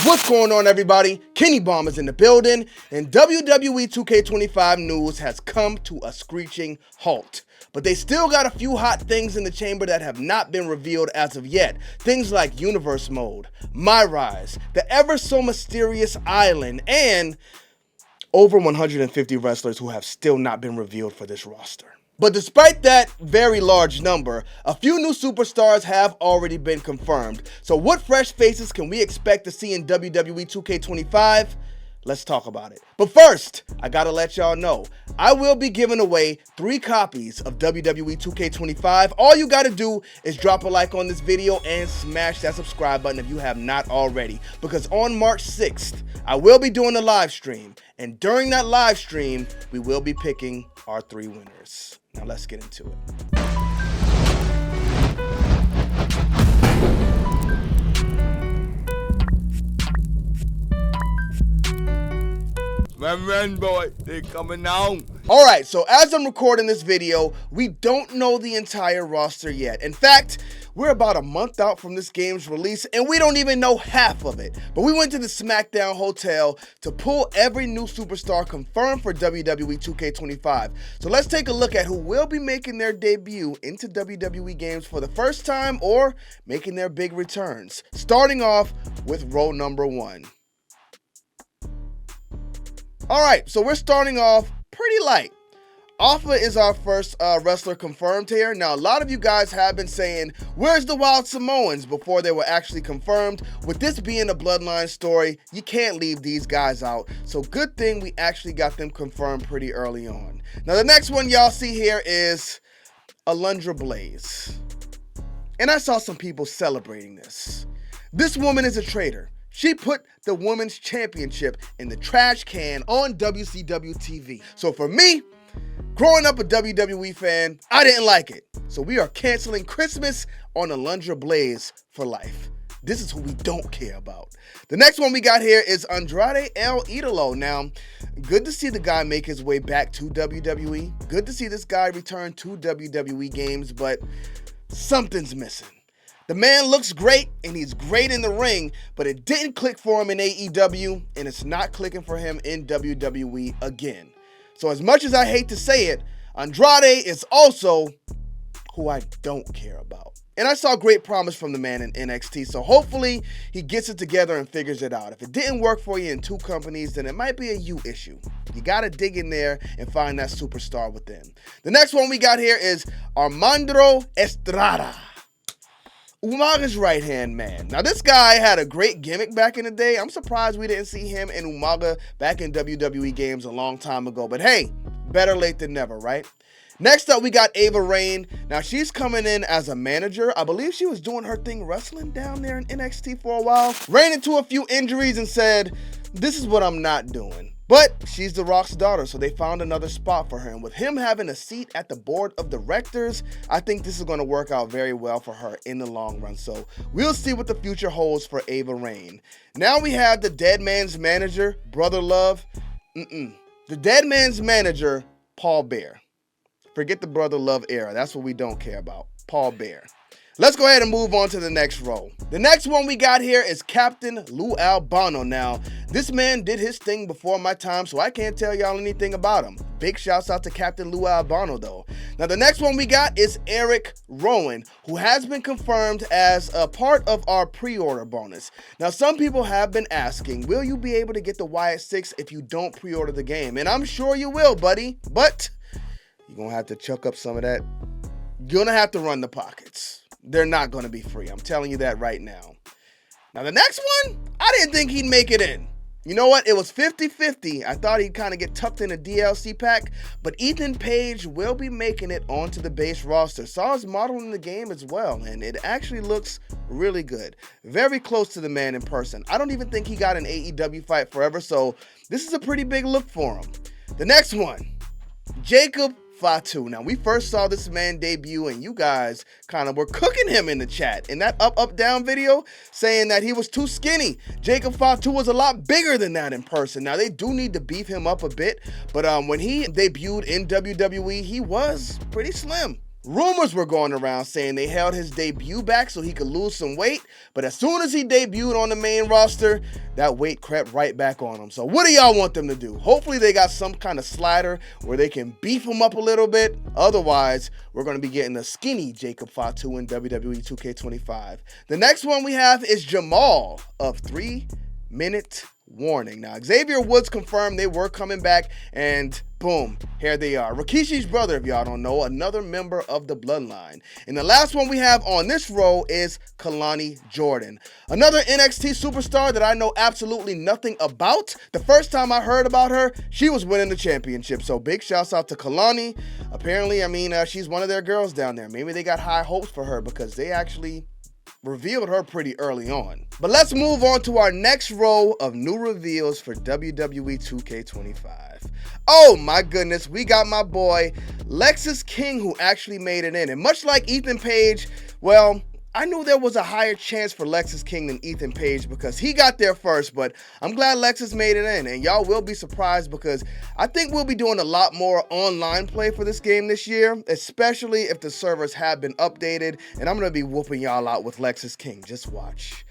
What's going on, everybody? Kennybombx is in the building, and WWE 2K25 news has come to a screeching halt. But they still got a few hot things in the chamber that have not been revealed as of yet. Things like Universe Mode, My Rise, the ever so mysterious Island, and over 150 wrestlers who have still not been revealed for this roster. But despite that very large number, a few new superstars have already been confirmed. So what fresh faces can we expect to see in WWE 2K25? Let's talk about it. But first, I gotta let y'all know, I will be giving away 3 copies of WWE 2K25. All you gotta do is drop a like on this video and smash that subscribe button if you have not already. Because on March 6th, I will be doing a live stream. And during that live stream, we will be picking our 3 winners. Now let's get into it. Run, boy, they coming on. Alright, so as I'm recording this video, we don't know the entire roster yet. In fact, we're about a month out from this game's release, and we don't even know half of it. But we went to the SmackDown Hotel to pull every new superstar confirmed for WWE 2K25. So let's take a look at who will be making their debut into WWE games for the first time or making their big returns. Starting off with row number 1. Alright, so we're starting off pretty light. Alpha is our first wrestler confirmed here. Now, a lot of you guys have been saying, where's the Wild Samoans, before they were actually confirmed. With this being a bloodline story, you can't leave these guys out. So good thing we actually got them confirmed pretty early on. Now, the next one y'all see here is Alundra Blaze. And I saw some people celebrating this. This woman is a traitor. She put the Women's Championship in the trash can on WCW TV. So for me, growing up a WWE fan, I didn't like it. So we are canceling Christmas on Alundra Blaze for life. This is who we don't care about. The next one we got here is Andrade El Idolo. Now, good to see the guy make his way back to WWE. Good to see this guy return to WWE games, but something's missing. The man looks great, and he's great in the ring, but it didn't click for him in AEW, and it's not clicking for him in WWE again. So as much as I hate to say it, Andrade is also who I don't care about. And I saw great promise from the man in NXT, so hopefully he gets it together and figures it out. If it didn't work for you in 2 companies, then it might be a you issue. You gotta dig in there and find that superstar within. The next one we got here is Armando Estrada, Umaga's right-hand man. Now, this guy had a great gimmick back in the day. I'm surprised we didn't see him and Umaga back in WWE games a long time ago. But hey, better late than never, right? Next up, we got Ava Raine. Now, she's coming in as a manager. I believe she was doing her thing wrestling down there in NXT for a while. Ran into a few injuries and said, this is what I'm not doing. But she's The Rock's daughter, so they found another spot for her. And with him having a seat at the board of directors, I think this is going to work out very well for her in the long run. So we'll see what the future holds for Ava Raine. Now we have the Dead Man's manager, Brother Love. The Dead Man's manager, Paul Bear. Forget the Brother Love era. That's what we don't care about. Paul Bear. Let's go ahead and move on to the next row. The next one we got here is Captain Lou Albano. Now, this man did his thing before my time, so I can't tell y'all anything about him. Big shouts out to Captain Lou Albano, though. Now, the next one we got is Eric Rowan, who has been confirmed as a part of our pre-order bonus. Now, some people have been asking, will you be able to get the Wyatt 6 if you don't pre-order the game? And I'm sure you will, buddy, but you're going to have to chuck up some of that. You're going to have to run the pockets. They're not going to be free. I'm telling you that right now. Now, the next one, I didn't think he'd make it in. You know what? It was 50-50. I thought he'd kind of get tucked in a DLC pack, but Ethan Page will be making it onto the base roster. Saw his model in the game as well, and it actually looks really good. Very close to the man in person. I don't even think he got an AEW fight forever, so this is a pretty big look for him. The next one, Jacob Fatu. Now, we first saw this man debut, and you guys kind of were cooking him in the chat in that up, down video, saying that he was too skinny. Jacob Fatu was a lot bigger than that in person. Now, they do need to beef him up a bit, but when he debuted in WWE, he was pretty slim. Rumors were going around saying they held his debut back so he could lose some weight, but as soon as he debuted on the main roster, that weight crept right back on him. So what do y'all want them to do? Hopefully they got some kind of slider where they can beef him up a little bit. Otherwise, we're going to be getting a skinny Jacob Fatu in WWE 2K25. The next one we have is Jamal of 3 Minute Warning. Now, Xavier Woods confirmed they were coming back, and boom, here they are. Rikishi's brother, if y'all don't know, another member of the Bloodline. And the last one we have on this row is Kalani Jordan, another NXT superstar that I know absolutely nothing about. The first time I heard about her, she was winning the championship. So big shouts out to Kalani. Apparently, she's one of their girls down there. Maybe they got high hopes for her because they actually revealed her pretty early on. But let's move on to our next row of new reveals for WWE 2K25. Oh my goodness, we got my boy Lexis King, who actually made it in. And much like Ethan Page, well, I knew there was a higher chance for Lexis King than Ethan Page because he got there first, but I'm glad Lexis made it in, and y'all will be surprised because I think we'll be doing a lot more online play for this game this year, especially if the servers have been updated, and I'm going to be whooping y'all out with Lexis King. Just watch.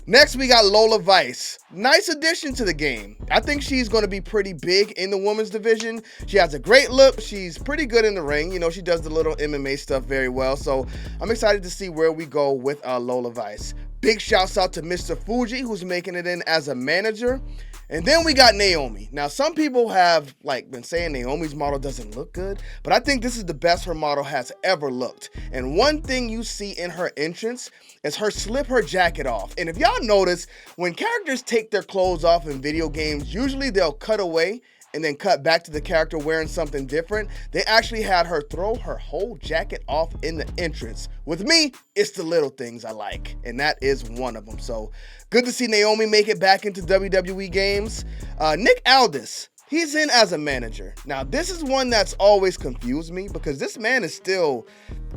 Next, we got Lola Vice. Nice addition to the game. I think she's going to be pretty big in the women's division. She has a great look. She's pretty good in the ring. You know, she does the little MMA stuff very well. So I'm excited to see where we go with Lola Vice. Big shouts out to Mr. Fuji, who's making it in as a manager. And then we got Naomi. Now, some people have been saying Naomi's model doesn't look good, but I think this is the best her model has ever looked. And one thing you see in her entrance is her slip her jacket off. And if y'all notice, when characters take their clothes off in video games, usually they'll cut away and then cut back to the character wearing something different. They actually had her throw her whole jacket off in the entrance. With me, it's the little things I like, and that is one of them. So good to see Naomi make it back into WWE games. Nick Aldis, he's in as a manager. Now, this is one that's always confused me because this man is still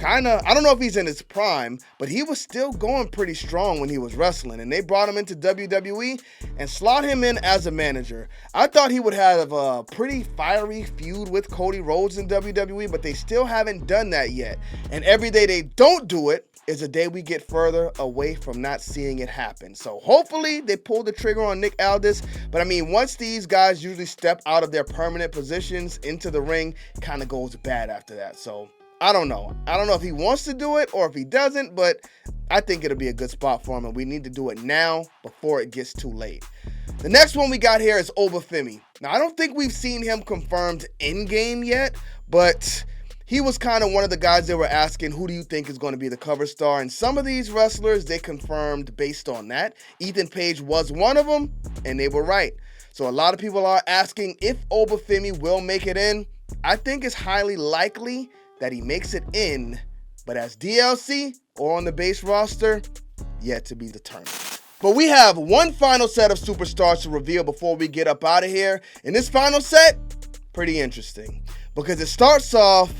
I don't know if he's in his prime, but he was still going pretty strong when he was wrestling, and they brought him into WWE and slot him in as a manager. I thought he would have a pretty fiery feud with Cody Rhodes in WWE, but they still haven't done that yet. And every day they don't do it is a day we get further away from not seeing it happen. So hopefully they pull the trigger on Nick Aldis. But once these guys usually step out of their permanent positions into the ring, it kind of goes bad after that. So I don't know. I don't know if he wants to do it or if he doesn't, but I think it'll be a good spot for him, and we need to do it now before it gets too late. The next one we got here is Obafemi. Now, I don't think we've seen him confirmed in-game yet, but he was kind of one of the guys they were asking, who do you think is going to be the cover star? And some of these wrestlers, they confirmed based on that. Ethan Page was one of them, and they were right. So a lot of people are asking if Obafemi will make it in. I think it's highly likely that he makes it in, but as DLC or on the base roster, yet to be determined. But we have one final set of superstars to reveal before we get up out of here. And this final set, pretty interesting, because it starts off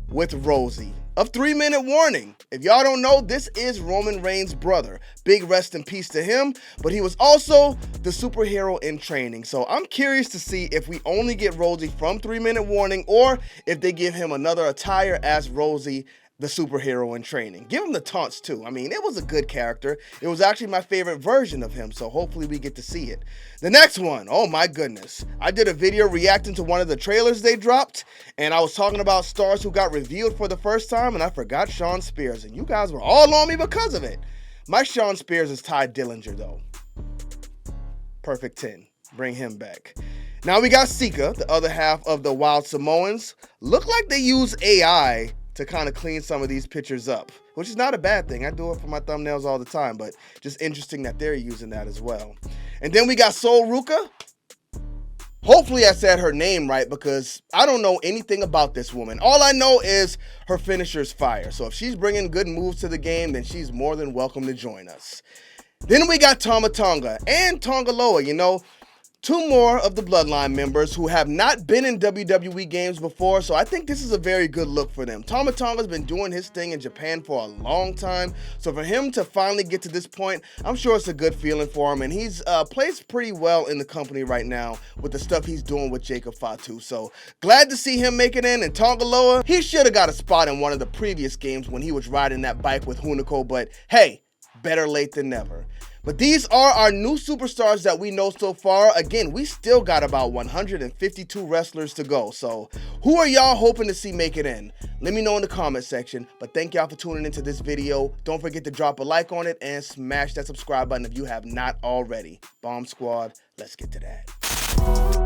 with Rosie of 3 Minute Warning. If y'all don't know, this is Roman Reigns' brother. Big rest in peace to him, but he was also the superhero in training. So I'm curious to see if we only get Rosie from 3 Minute Warning or if they give him another attire as Rosie, the superhero in training. Give him the taunts too. It was a good character. It was actually my favorite version of him, so hopefully we get to see it. The next one, oh my goodness. I did a video reacting to one of the trailers they dropped, and I was talking about stars who got revealed for the first time, and I forgot Shawn Spears, and you guys were all on me because of it. My Shawn Spears is Ty Dillinger though. Perfect 10. Bring him back. Now we got Sika, the other half of the Wild Samoans. Look like they use AI to kind of clean some of these pictures up, which is not a bad thing. I do it for my thumbnails all the time, but just interesting that they're using that as well. And then we got Sol Ruka. Hopefully I said her name right because I don't know anything about this woman. All I know is her finisher's fire. So if she's bringing good moves to the game, then she's more than welcome to join us. Then we got Tama Tonga and Tongaloa. Two more of the Bloodline members who have not been in WWE games before, so I think this is a very good look for them. Tama Tonga's been doing his thing in Japan for a long time, so for him to finally get to this point, I'm sure it's a good feeling for him, and he's plays pretty well in the company right now with the stuff he's doing with Jacob Fatu. So glad to see him make it in. And Tongaloa, he should have got a spot in one of the previous games when he was riding that bike with Hunico, but hey, better late than never. But these are our new superstars that we know so far. Again, we still got about 152 wrestlers to go. So who are y'all hoping to see make it in? Let me know in the comment section. But thank y'all for tuning into this video. Don't forget to drop a like on it and smash that subscribe button if you have not already. Bomb Squad, let's get to that.